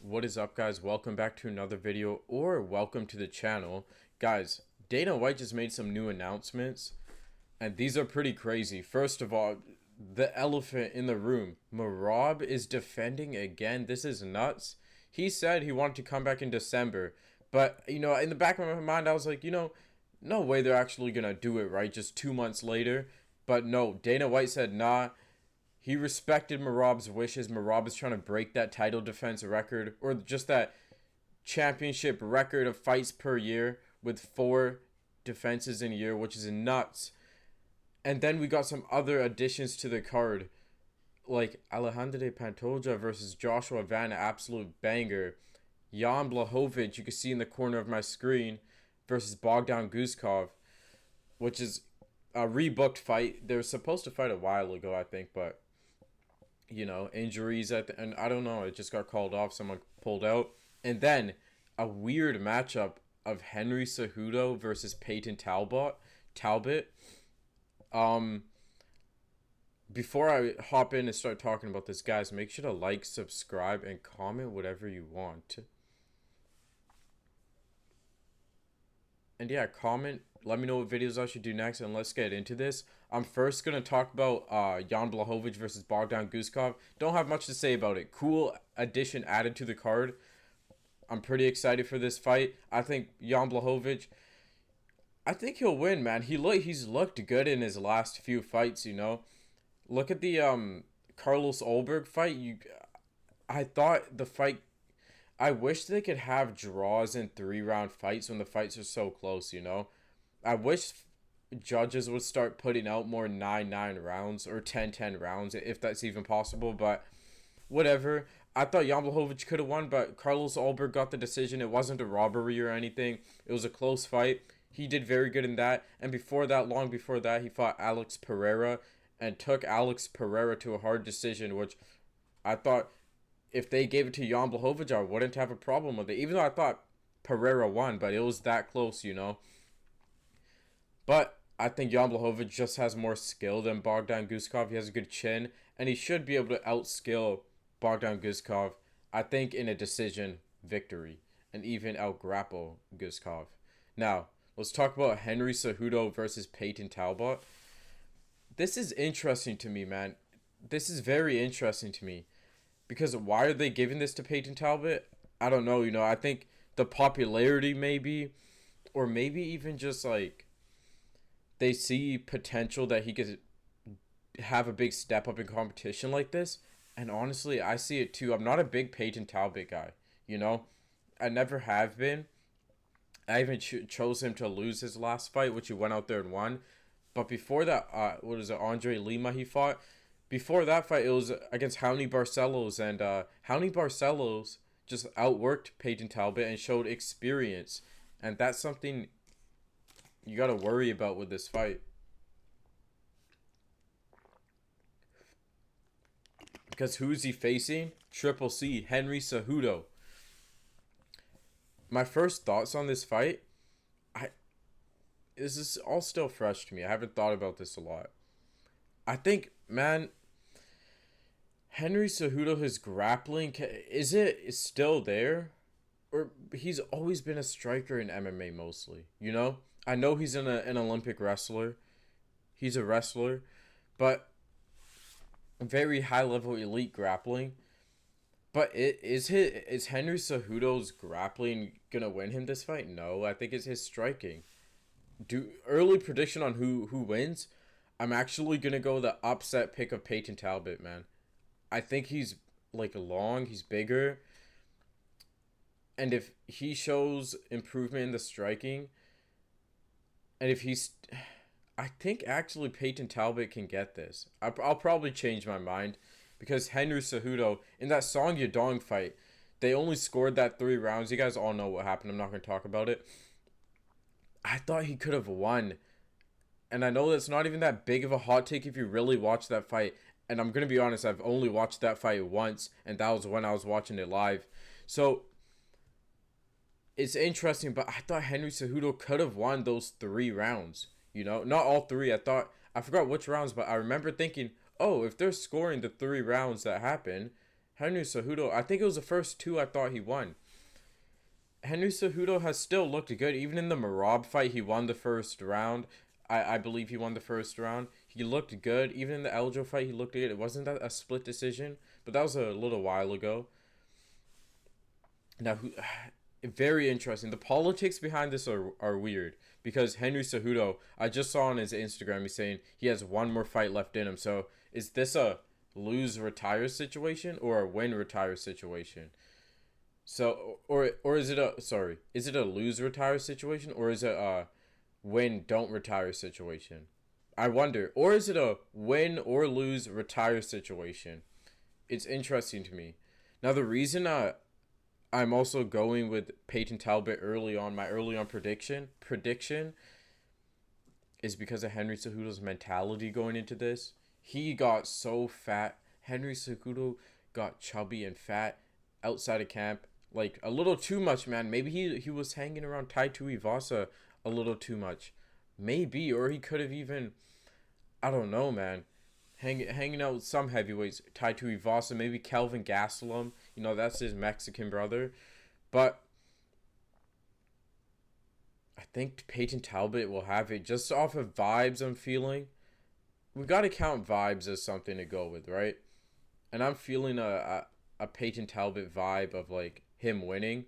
What is up, guys? Welcome back to another video, or welcome to the channel. Guys, Dana White just made some new announcements, and these are pretty crazy. First of all, the elephant in the room. Merab is defending again. This is nuts. He said he wanted to come back in December, but, in the back of my mind, I was like, no way they're actually going to do it, right? Just 2 months later. But no, Dana White said, nah. He respected Merab's wishes. Merab is trying to break that title defense record, or just that championship record of fights per year with 4 defenses in a year, which is nuts. And then we got some other additions to the card, like Alejandro Pantoja versus Joshua Vanna, absolute banger. Jan Blachowicz, you can see in the corner of my screen, versus Bogdan Guskov, which is a rebooked fight. They were supposed to fight a while ago, I think, but injuries and I don't know, it just got called off. Someone pulled out. And then a weird matchup of Henry Cejudo versus Peyton Talbot. Before I hop in and start talking about this, guys, make sure to like, subscribe, and comment whatever you want. And yeah, comment. Let me know what videos I should do next, and let's get into this. I'm first going to talk about Jan Blachowicz versus Bogdan Guskov. Don't have much to say about it. Cool addition added to the card. I'm pretty excited for this fight. I think Jan Blachowicz, I think he'll win, man. He's looked good in his last few fights, Look at the Carlos Ulberg fight. I thought the fight, I wish they could have draws in 3-round fights when the fights are so close, I wish judges would start putting out more 9-9 rounds or 10-10 rounds, if that's even possible, but whatever. I thought Jan Blachowicz could have won, but Carlos Ulberg got the decision. It wasn't a robbery or anything. It was a close fight. He did very good in that, and long before that, he fought Alex Pereira and took Alex Pereira to a hard decision, which I thought if they gave it to Jan Blachowicz, I wouldn't have a problem with it, even though I thought Pereira won, but it was that close, But I think Jan Blachowicz just has more skill than Bogdan Guskov. He has a good chin, and he should be able to outskill Bogdan Guskov, I think, in a decision victory, and even outgrapple Guskov. Now, let's talk about Henry Cejudo versus Peyton Talbot. This is interesting to me, man. This is very interesting to me. Because why are they giving this to Peyton Talbot? I don't know, I think the popularity maybe, or maybe even just like they see potential that he could have a big step up in competition like this. And honestly, I see it too. I'm not a big Peyton Talbot guy, I never have been. I even chose him to lose his last fight, which he went out there and won. But before that, Andre Lima he fought? Before that fight, it was against Raoni Barcelos, and Raoni Barcelos just outworked Peyton Talbot and showed experience. And that's something you got to worry about with this fight. Because who's he facing? Triple C, Henry Cejudo. My first thoughts on this fight, this is all still fresh to me. I haven't thought about this a lot. I think, man, Henry Cejudo, his grappling, is it still there? Or he's always been a striker in MMA mostly, I know he's an Olympic wrestler. He's a wrestler, but very high-level elite grappling. But is Henry Cejudo's grappling going to win him this fight? No, I think it's his striking. Early prediction on who wins, I'm actually going to go the upset pick of Peyton Talbot, man. I think he's long, he's bigger. And if he shows improvement in the striking, and if I think actually Peyton Talbot can get this. I'll probably change my mind, because Henry Cejudo, in that Song Yadong fight, they only scored that 3 rounds. You guys all know what happened. I'm not going to talk about it. I thought he could have won. And I know that's not even that big of a hot take if you really watch that fight. And I'm going to be honest, I've only watched that fight once, and that was when I was watching it live. So it's interesting, but I thought Henry Cejudo could have won those 3 rounds. Not all 3. I forgot which rounds, but I remember thinking, oh, if they're scoring the 3 rounds that happen, Henry Cejudo, I think it was the first two I thought he won. Henry Cejudo has still looked good. Even in the Merab fight, he won the first round. I believe he won the first round. He looked good. Even in the Eljo fight, he looked good. It wasn't that a split decision, but that was a little while ago. Now, very interesting. The politics behind this are weird because Henry Cejudo, I just saw on his Instagram, he's saying he has one more fight left in him. So is this a lose retire situation or a win retire situation? So or is it a is it a lose retire situation or is it a win don't retire situation? I wonder. Or is it a win or lose retire situation? It's interesting to me. Now the reason I'm also going with Peyton Talbot early on, my early on prediction is because of Henry Cejudo's mentality going into this. He got so fat. Henry Cejudo got chubby and fat outside of camp. Like a little too much, man. Maybe he was hanging around Tai Tuivasa a little too much. Maybe, or he could have even, I don't know, man. Hanging out with some heavyweights, Tai Tuivasa, maybe Kelvin Gastelum. You know, that's his Mexican brother. But I think Peyton Talbot will have it just off of vibes I'm feeling. We got to count vibes as something to go with, right? And I'm feeling a Peyton Talbot vibe of like him winning.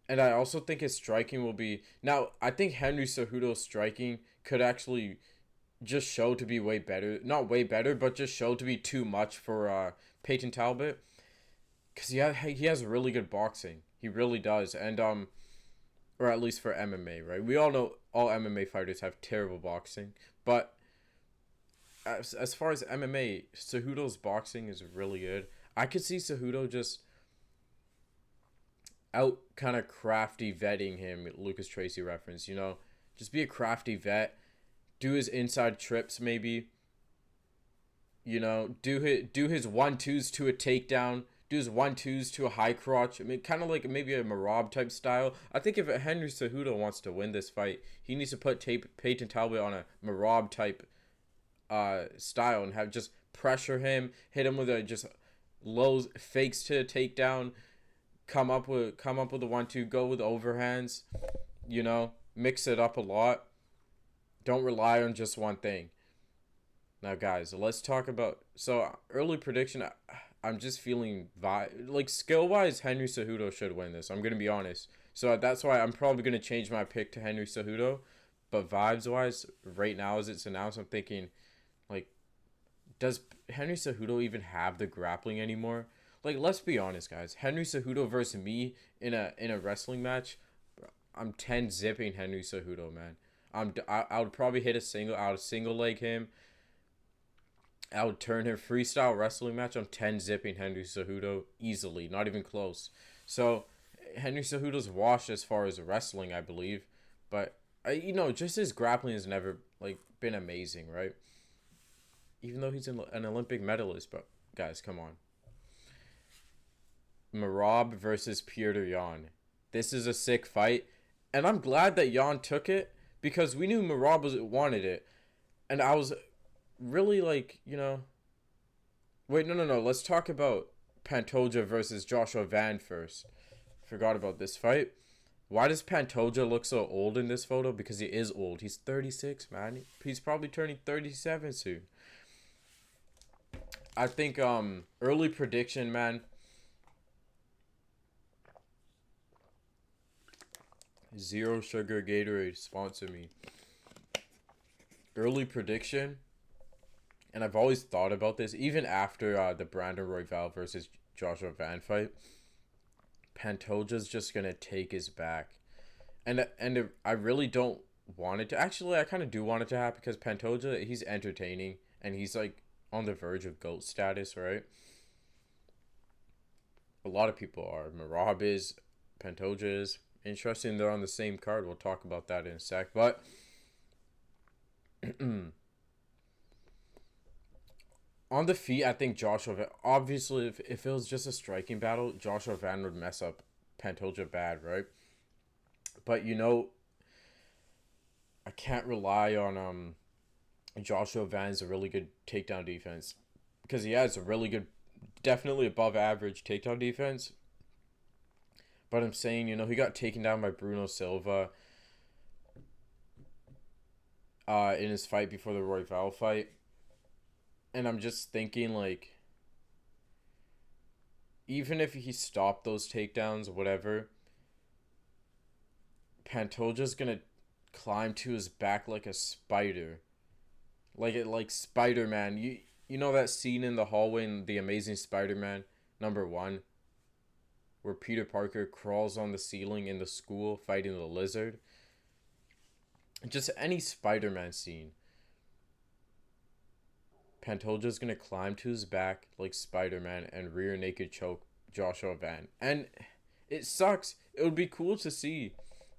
And I also think his striking will be... Now, I think Henry Cejudo's striking could actually just show to be way better. Not way better, but just show to be too much for Peyton Talbot. Because he has really good boxing. He really does. And, or at least for MMA, right? We all know all MMA fighters have terrible boxing. But as far as MMA, Cejudo's boxing is really good. I could see Cejudo just out kind of crafty vetting him, Lucas Tracy reference, you know? Just be a crafty vet. Do his inside trips maybe. You know, do his 1-2s to a takedown. Do his 1-2s to a high crotch. I mean, kind of like maybe a Merab type style. I think if Henry Cejudo wants to win this fight, he needs to put Peyton Talbot on a Merab type style and have just pressure him, hit him with a just low fakes to a takedown, come up with a 1-2, go with overhands, you know, mix it up a lot. Don't rely on just one thing. Now, guys, let's talk about early prediction. I'm just feeling like skill wise, Henry Cejudo should win this. I'm gonna be honest. So that's why I'm probably gonna change my pick to Henry Cejudo. But vibes wise, right now as it's announced, I'm thinking, like, does Henry Cejudo even have the grappling anymore? Like, let's be honest, guys. Henry Cejudo versus me in a wrestling match, I'm 10 zipping Henry Cejudo, man. I would probably hit I would single leg him. I would turn him freestyle wrestling match. I'm 10 zipping Henry Cejudo easily, not even close. So Henry Cejudo's washed as far as wrestling, I believe, but just his grappling has never like been amazing, right? Even though he's an Olympic medalist, but guys, come on. Merab versus Petr Yan. This is a sick fight, and I'm glad that Yan took it because we knew Merab wanted it, and I was really like, wait, no. Let's talk about Pantoja versus Joshua Van first. Forgot about this fight. Why does Pantoja look so old in this photo? Because he is old. He's 36, man. He's probably turning 37 soon. I think early prediction, man. Zero Sugar Gatorade sponsor me. Early prediction, and I've always thought about this, even after the Brandon Royval versus Joshua Van fight. Pantoja's just gonna take his back, and I really don't want it to. Actually, I kind of do want it to happen because Pantoja, he's entertaining and he's like on the verge of GOAT status, right? A lot of people are. Merab is, Pantoja is. Interesting, they're on the same card. We'll talk about that in a sec, but on the feet, I think Joshua. Obviously, if it was just a striking battle, Joshua Van would mess up Pantoja bad, right? But I can't rely on Joshua Van's a really good takedown defense because he has a really good definitely above average takedown defense. But I'm saying, he got taken down by Bruno Silva in his fight before the Royval fight. And I'm just thinking, like, even if he stopped those takedowns, whatever, Pantoja's gonna climb to his back like a spider. Like Spider-Man. You know that scene in the hallway in The Amazing Spider-Man #1 where Peter Parker crawls on the ceiling in the school fighting the lizard? Just any Spider-Man scene. Pantoja's gonna climb to his back like Spider-Man and rear naked choke Joshua Van. And it sucks. It would be cool to see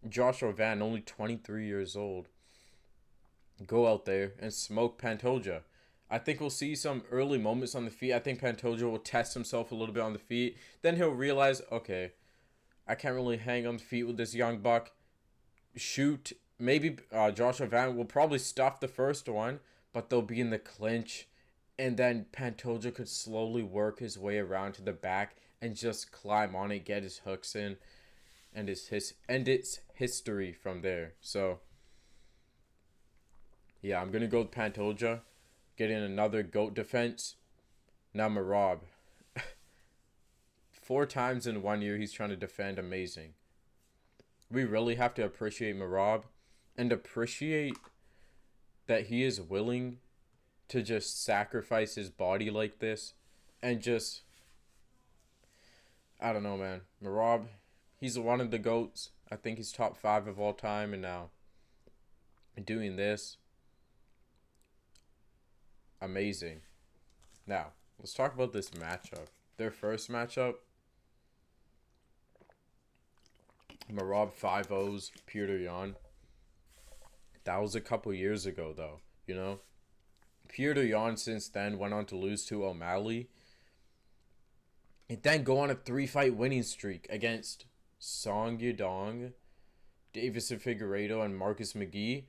Joshua Van, only 23 years old, go out there and smoke Pantoja. I think we'll see some early moments on the feet. I think Pantoja will test himself a little bit on the feet. Then he'll realize, okay, I can't really hang on the feet with this young buck. Shoot. Maybe Joshua Van will probably stuff the first one, but they'll be in the clinch. And then Pantoja could slowly work his way around to the back and just climb on it, get his hooks in, and it's history from there. So, yeah, I'm going to go with Pantoja. Getting another GOAT defense. Now Merab. 4 times in 1 year he's trying to defend. Amazing. We really have to appreciate Merab and appreciate that he is willing to just sacrifice his body like this and just, I don't know, man. Merab, he's one of the GOATs. I think he's top 5 of all time, and now doing this, amazing. Now, let's talk about this matchup. Their first matchup, Merab 5-0s Petr Yan. That was a couple years ago, though, Petr Yan since then went on to lose to O'Malley. And then go on a 3-fight winning streak against Song Yadong, Davison Figueiredo, and Marcus McGee.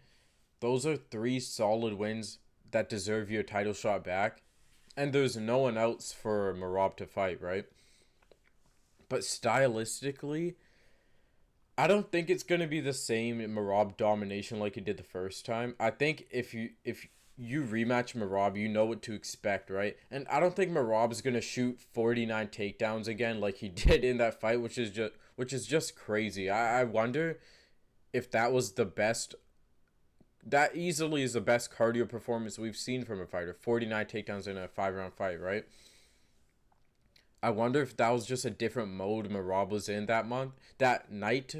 Those are 3 solid wins that deserve your title shot back. And there's no one else for Merab to fight, right? But stylistically, I don't think it's going to be the same Merab domination like he did the first time. I think if you rematch Merab, you know what to expect, right? And I don't think Merab is going to shoot 49 takedowns again like he did in that fight, which is just crazy. I wonder if that was the best. That easily is the best cardio performance we've seen from a fighter. 49 takedowns in a 5-round fight, right? I wonder if that was just a different mode Merab was in that night.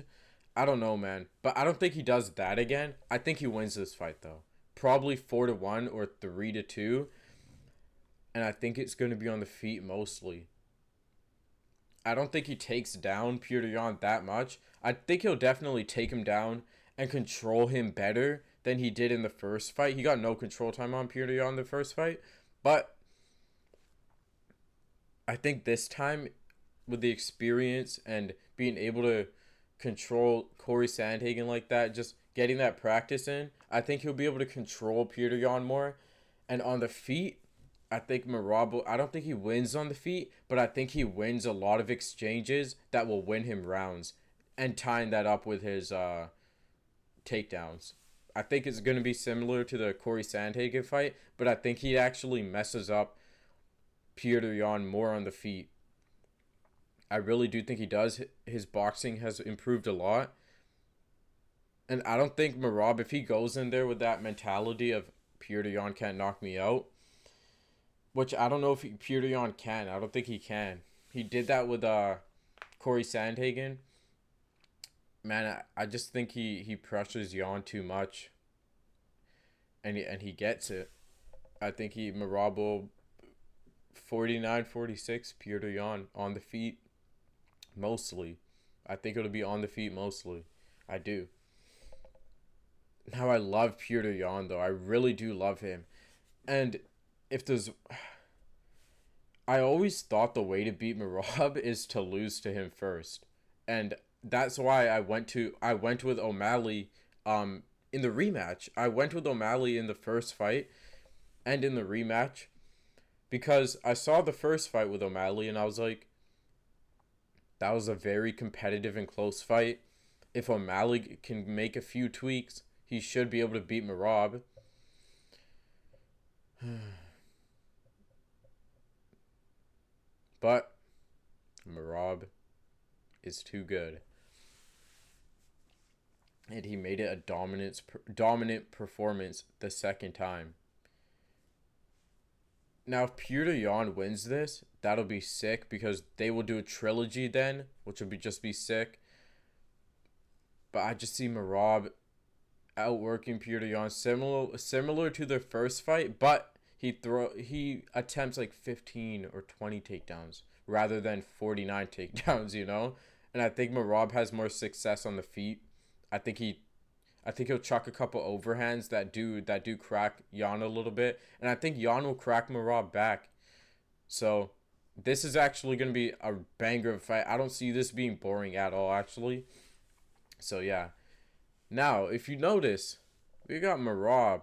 I don't know, man. But I don't think he does that again. I think he wins this fight, though. Probably 4-1 or 3-2. And I think it's going to be on the feet mostly. I don't think he takes down Petr Yan that much. I think he'll definitely take him down and control him better than he did in the first fight. He got no control time on Petr Yan in the first fight. But I think this time, with the experience and being able to control Corey Sandhagen like that, just getting that practice in, I think he'll be able to control Petr Yan more. And on the feet, I think Merab, I don't think he wins on the feet, but I think he wins a lot of exchanges that will win him rounds, and tying that up with his takedowns. I think it's going to be similar to the Corey Sandhagen fight, but I think he actually messes up Petr Yan more on the feet. I really do think he does. His boxing has improved a lot. And I don't think Merab, if he goes in there with that mentality of Petr Yan can't knock me out, which I don't know if Petr Yan can. I don't think he can. He did that with Corey Sandhagen. Man, I just think he pressures Yan too much. And he gets it. I think Merab will 49-46 Petr Yan on the feet mostly. I think it'll be on the feet mostly. I do. Now I love Petr Yan though. I really do love him. And if there's, I always thought the way to beat Merab is to lose to him first. And that's why I went with O'Malley in the rematch. I went with O'Malley in the first fight and in the rematch because I saw the first fight with O'Malley and I was like, that was a very competitive and close fight. If O'Malley can make a few tweaks, he should be able to beat Merab. But Merab is too good. And he made it a dominant performance the second time. Now, if Petr Yan wins this, that'll be sick because they will do a trilogy then, which would just be sick. But I just see Merab outworking Petr Yan, similar to their first fight, but he attempts like 15 or 20 takedowns rather than 49 takedowns, you know? And I think Merab has more success on the feet. I think he'll chuck a couple overhands that do crack Yan a little bit, and I think Yan will crack Merab back. So this is actually going to be a banger of a fight. I don't see this being boring at all, actually. So yeah. Now, if you notice, we got Merab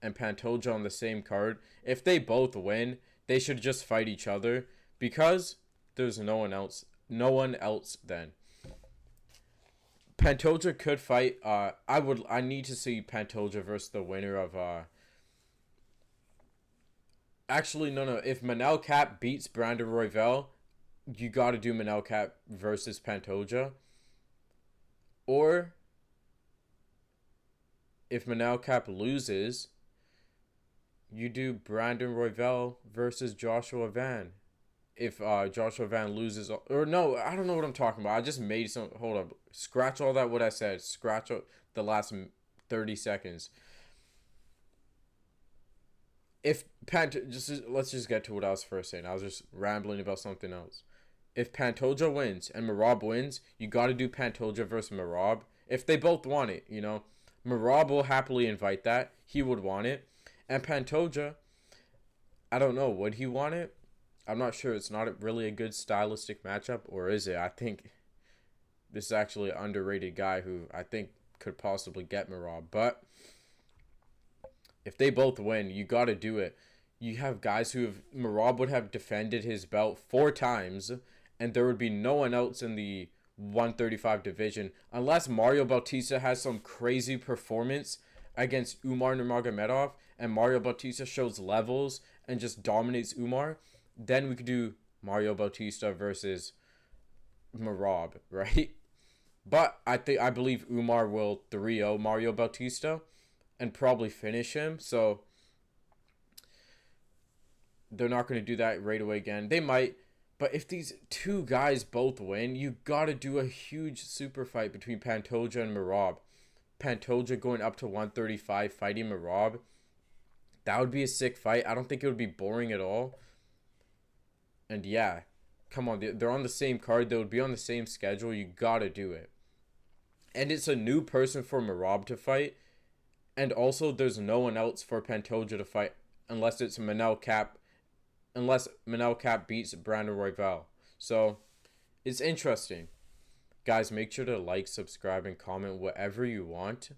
and Pantoja on the same card. If they both win, they should just fight each other because there's no one else. No one else then. Pantoja could fight. I need to see Pantoja versus the winner of. Actually, no. If Manel Cap beats Brandon Royval, you got to do Manel Cap versus Pantoja. Or if Manel Cap loses, you do Brandon Royval versus Joshua Van. If Joshua Van loses, or no, I don't know what I'm talking about. I just made some. Hold up, scratch all that. What I said. Scratch the last 30 seconds. If let's just get to what I was first saying. I was just rambling about something else. If Pantoja wins and Merab wins, you got to do Pantoja versus Merab. If they both want it, you know, Merab will happily invite that. He would want it, and Pantoja, I don't know, would he want it? I'm not sure. It's not really a good stylistic matchup, or is it? I think this is actually an underrated guy who I think could possibly get Merab. But if they both win, you got to do it. You have guys who have... Merab would have defended his belt 4 times, and there would be no one else in the 135 division unless Mario Bautista has some crazy performance against Umar Nurmagomedov and Mario Bautista shows levels and just dominates Umar. Then we could do Mario Bautista versus Merab, right? But I believe Umar will 3-0 Mario Bautista and probably finish him. So they're not going to do that right away again. They might, but if these two guys both win, you got to do a huge super fight between Pantoja and Merab. Pantoja going up to 135 fighting Merab. That would be a sick fight. I don't think it would be boring at all. And yeah, come on, they're on the same card. They would be on the same schedule. You gotta do it. And it's a new person for Merab to fight. And also, there's no one else for Pantoja to fight unless it's Manel Cap. Unless Manel Cap beats Brandon Royval. So, it's interesting. Guys, make sure to like, subscribe, and comment whatever you want.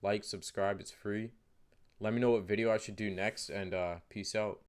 Like, subscribe, it's free. Let me know what video I should do next, and peace out.